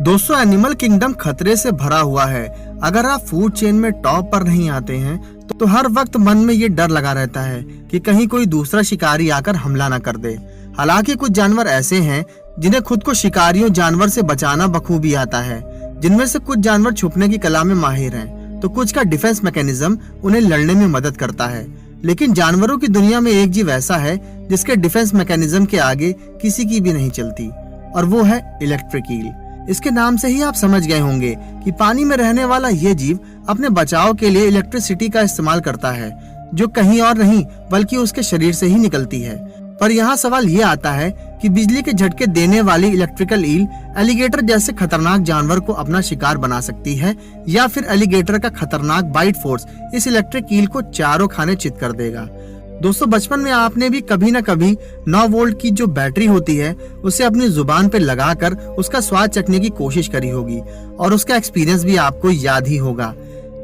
दोस्तों, animal kingdom खतरे से भरा हुआ है। अगर आप फूड चेन में टॉप पर नहीं आते हैं तो हर वक्त मन में ये डर लगा रहता है कि कहीं कोई दूसरा शिकारी आकर हमला न कर दे। हालांकि कुछ जानवर ऐसे हैं जिन्हें खुद को शिकारियों जानवर से बचाना बखूबी आता है। जिनमें से कुछ जानवर छुपने की कला में माहिर हैं, तो कुछ का डिफेंस मैकेनिज्म उन्हें लड़ने में मदद करता है। लेकिन जानवरों की दुनिया में एक जीव ऐसा है जिसके डिफेंस मैकेनिज्म के आगे किसी की भी नहीं चलती, और वो है इलेक्ट्रिक ईल। इसके नाम से ही आप समझ गए होंगे कि पानी में रहने वाला ये जीव अपने बचाव के लिए इलेक्ट्रिसिटी का इस्तेमाल करता है, जो कहीं और नहीं बल्कि उसके शरीर से ही निकलती है। पर यहाँ सवाल ये आता है कि बिजली के झटके देने वाली इलेक्ट्रिकल ईल एलिगेटर जैसे खतरनाक जानवर को अपना शिकार बना सकती है, या फिर एलिगेटर का खतरनाक बाइट फोर्स इस इलेक्ट्रिक ईल को चारों खाने चित कर देगा। दोस्तों, बचपन में आपने भी कभी न कभी 9 वोल्ट की जो बैटरी होती है उसे अपनी जुबान पे लगाकर उसका स्वाद चखने की कोशिश करी होगी, और उसका एक्सपीरियंस भी आपको याद ही होगा।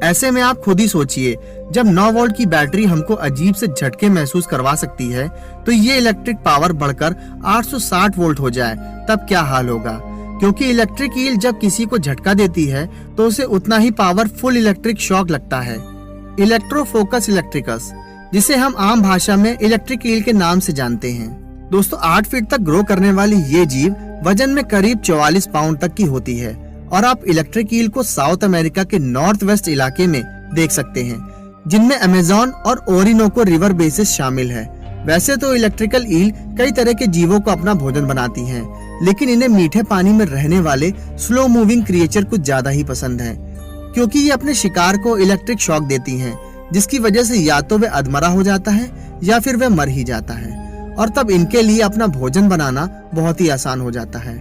ऐसे में आप खुद ही सोचिए, जब 9 वोल्ट की बैटरी हमको अजीब से झटके महसूस करवा सकती है, तो ये इलेक्ट्रिक पावर बढ़कर 860 वोल्ट हो जाए तब क्या हाल होगा। क्योंकि इलेक्ट्रिक ईल जब किसी को झटका देती है तो उसे उतना ही पावरफुल इलेक्ट्रिक शॉक लगता है। इलेक्ट्रोफोकस इलेक्ट्रिकस, जिसे हम आम भाषा में इलेक्ट्रिक ईल के नाम से जानते हैं। दोस्तों, 8 फीट तक ग्रो करने वाली ये जीव वजन में करीब 44 पाउंड तक की होती है, और आप इलेक्ट्रिक ईल को साउथ अमेरिका के नॉर्थ वेस्ट इलाके में देख सकते हैं, जिनमें अमेज़न और ओरिनोको रिवर बेसिस शामिल है। वैसे तो इलेक्ट्रिकल ईल कई तरह के जीवों को अपना भोजन बनाती हैं, लेकिन इन्हें मीठे पानी में रहने वाले स्लो मूविंग क्रिएचर कुछ ज्यादा ही पसंद है, क्योंकि ये अपने शिकार को इलेक्ट्रिक शॉक देती हैं, जिसकी वजह से या तो वे अधमरा हो जाता है या फिर वे मर ही जाता है, और तब इनके लिए अपना भोजन बनाना बहुत ही आसान हो जाता है।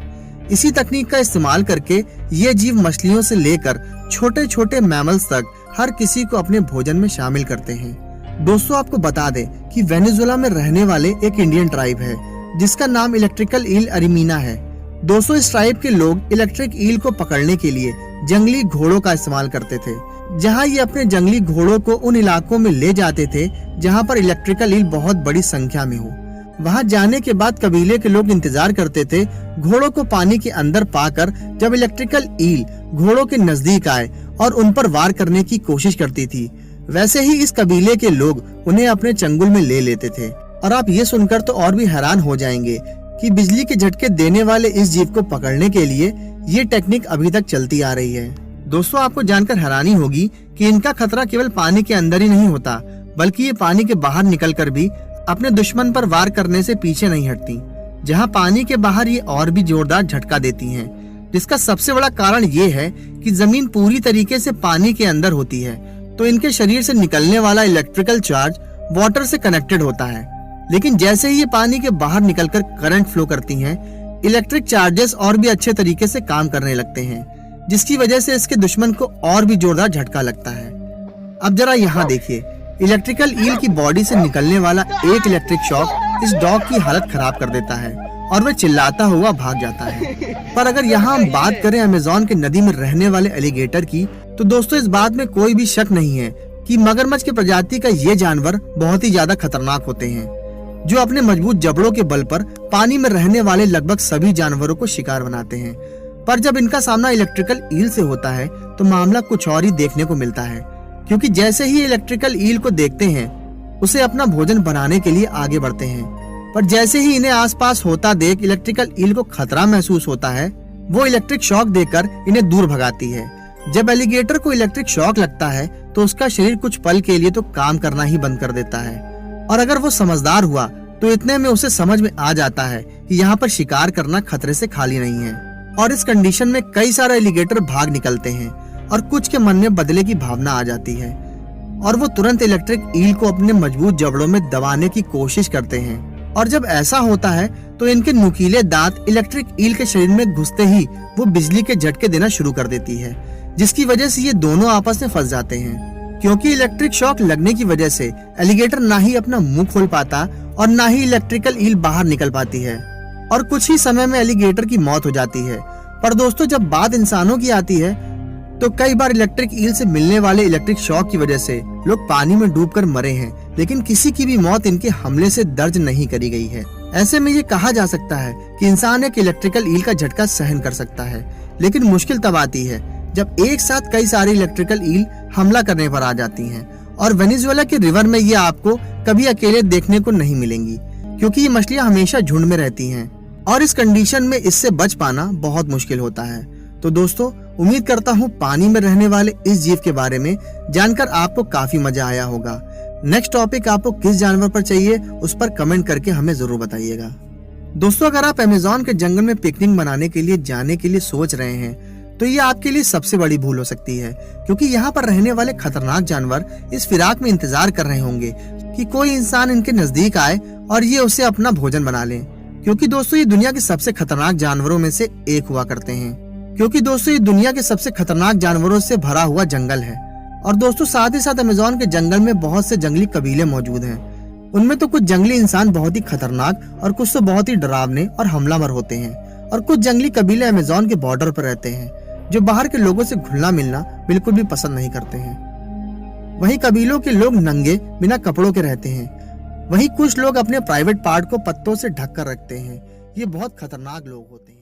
इसी तकनीक का इस्तेमाल करके ये जीव मछलियों से लेकर छोटे छोटे मैमल्स तक हर किसी को अपने भोजन में शामिल करते हैं। दोस्तों, आपको बता दें कि वेनेजुएला में रहने वाले एक इंडियन ट्राइब है जिसका नाम इलेक्ट्रिकल ईल अरिमीना है। दोस्तों, इस ट्राइब के लोग इलेक्ट्रिक ईल को पकड़ने के लिए जंगली घोड़ों का इस्तेमाल करते थे, जहां ये अपने जंगली घोड़ों को उन इलाकों में ले जाते थे जहां पर इलेक्ट्रिकल ईल बहुत बड़ी संख्या में हो। वहां जाने के बाद कबीले के लोग इंतजार करते थे घोड़ों को पानी के अंदर पाकर, जब इलेक्ट्रिकल ईल घोड़ों के नजदीक आए और उन पर वार करने की कोशिश करती थी। वैसे ही इस कबीले के लोग उन्हें अपने चंगुल में ले लेते थे। और आप ये सुनकर तो और भी हैरान हो जाएंगे कि बिजली के झटके देने वाले इस जीव को पकड़ने के लिए ये टेक्निक अभी तक चलती आ रही है। दोस्तों, आपको जानकर हैरानी होगी कि इनका खतरा केवल पानी के अंदर ही नहीं होता, बल्कि ये पानी के बाहर निकलकर भी अपने दुश्मन पर वार करने से पीछे नहीं हटती। जहां पानी के बाहर ये और भी जोरदार झटका देती हैं, जिसका सबसे बड़ा कारण ये है कि जमीन पूरी तरीके से पानी के अंदर होती है, तो इनके शरीर से निकलने वाला इलेक्ट्रिकल चार्ज वाटर से कनेक्टेड होता है। लेकिन जैसे ही ये पानी के बाहर निकलकर करंट फ्लो करती हैं, इलेक्ट्रिक चार्जेस और भी अच्छे तरीके से काम करने लगते हैं, जिसकी वजह से इसके दुश्मन को और भी जोरदार झटका लगता है। अब जरा यहाँ देखिए, इलेक्ट्रिकल ईल की बॉडी से निकलने वाला एक इलेक्ट्रिक शॉक इस डॉग की हालत खराब कर देता है और वह चिल्लाता हुआ भाग जाता है। पर अगर यहाँ हम बात करें अमेज़न के नदी में रहने वाले एलिगेटर की, तो दोस्तों इस बात में कोई भी शक नहीं है कि मगरमच्छ की प्रजाति का ये जानवर बहुत ही ज्यादा खतरनाक होते हैं, जो अपने मजबूत जबड़ों के बल पर पानी में रहने वाले लगभग सभी जानवरों को शिकार बनाते हैं। पर जब इनका सामना इलेक्ट्रिकल ईल से होता है तो मामला कुछ और ही देखने को मिलता है, क्योंकि जैसे ही इलेक्ट्रिकल ईल को देखते हैं उसे अपना भोजन बनाने के लिए आगे बढ़ते हैं। पर जैसे ही इन्हें आसपास होता देख इलेक्ट्रिकल ईल को खतरा महसूस होता है, वो इलेक्ट्रिक शॉक देकर इन्हें दूर भगाती है। जब एलिगेटर को इलेक्ट्रिक शॉक लगता है तो उसका शरीर कुछ पल के लिए तो काम करना ही बंद कर देता है, और अगर वो समझदार हुआ तो इतने में उसे समझ में आ जाता है कि यहाँ पर शिकार करना खतरे से खाली नहीं है। और इस कंडीशन में कई सारे एलिगेटर भाग निकलते हैं और कुछ के मन में बदले की भावना आ जाती है, और वो तुरंत इलेक्ट्रिक ईल को अपने मजबूत जबड़ों में दबाने की कोशिश करते हैं। और जब ऐसा होता है तो इनके नुकीले दांत इलेक्ट्रिक ईल के शरीर में घुसते ही वो बिजली के झटके देना शुरू कर देती है, जिसकी वजह से ये दोनों आपस में फंस जाते हैं। क्योंकि इलेक्ट्रिक शॉक लगने की वजह से एलिगेटर ना ही अपना मुंह खोल पाता और ना ही इलेक्ट्रिकल ईल बाहर निकल पाती है, और कुछ ही समय में एलिगेटर की मौत हो जाती है। पर दोस्तों, जब बात इंसानों की आती है तो कई बार इलेक्ट्रिक ईल से मिलने वाले इलेक्ट्रिक शॉक की वजह से लोग पानी में डूबकर मरे हैं, लेकिन किसी की भी मौत इनके हमले से दर्ज नहीं करी गई है। ऐसे में ये कहा जा सकता है कि इंसान एक इलेक्ट्रिकल ईल का झटका सहन कर सकता है, लेकिन मुश्किल तब आती है जब एक साथ कई सारी इलेक्ट्रिकल ईल हमला करने पर आ जाती हैं। और वेनेजुएला के रिवर में ये आपको कभी अकेले देखने को नहीं मिलेंगी, क्योंकि ये मछलियां हमेशा झुंड में रहती हैं और इस कंडीशन में इससे बच पाना बहुत मुश्किल होता है। तो दोस्तों, उम्मीद करता हूँ पानी में रहने वाले इस जीव के बारे में जानकर आपको काफी मजा आया होगा। नेक्स्ट टॉपिक आपको किस जानवर पर चाहिए उस पर कमेंट करके हमें जरूर बताइएगा। दोस्तों, अगर आप अमेज़न के जंगल में पिकनिक मनाने के लिए जाने के लिए सोच रहे हैं तो ये आपके लिए सबसे बड़ी भूल हो सकती है, क्योंकि यहाँ पर रहने वाले खतरनाक जानवर इस फिराक में इंतजार कर रहे होंगे कि कोई इंसान इनके नजदीक आए और ये उसे अपना भोजन बना ले। क्योंकि दोस्तों, ये दुनिया के सबसे खतरनाक जानवरों में से एक हुआ करते हैं। क्योंकि दोस्तों, ये दुनिया के सबसे खतरनाक जानवरों से भरा हुआ जंगल है। और दोस्तों, साथ ही साथ अमेज़न के जंगल में बहुत से जंगली कबीले मौजूद हैं। उनमें तो कुछ जंगली इंसान बहुत ही खतरनाक और कुछ तो बहुत ही डरावने और हमलावर होते हैं। और कुछ जंगली कबीले अमेज़न के बॉर्डर पर रहते हैं, जो बाहर के लोगों से घुलना मिलना बिल्कुल भी पसंद नहीं करते हैं। वहीं कबीलों के लोग नंगे बिना कपड़ों के रहते हैं। वहीं कुछ लोग अपने प्राइवेट पार्ट को पत्तों से ढक कर रखते हैं। ये बहुत खतरनाक लोग होते हैं।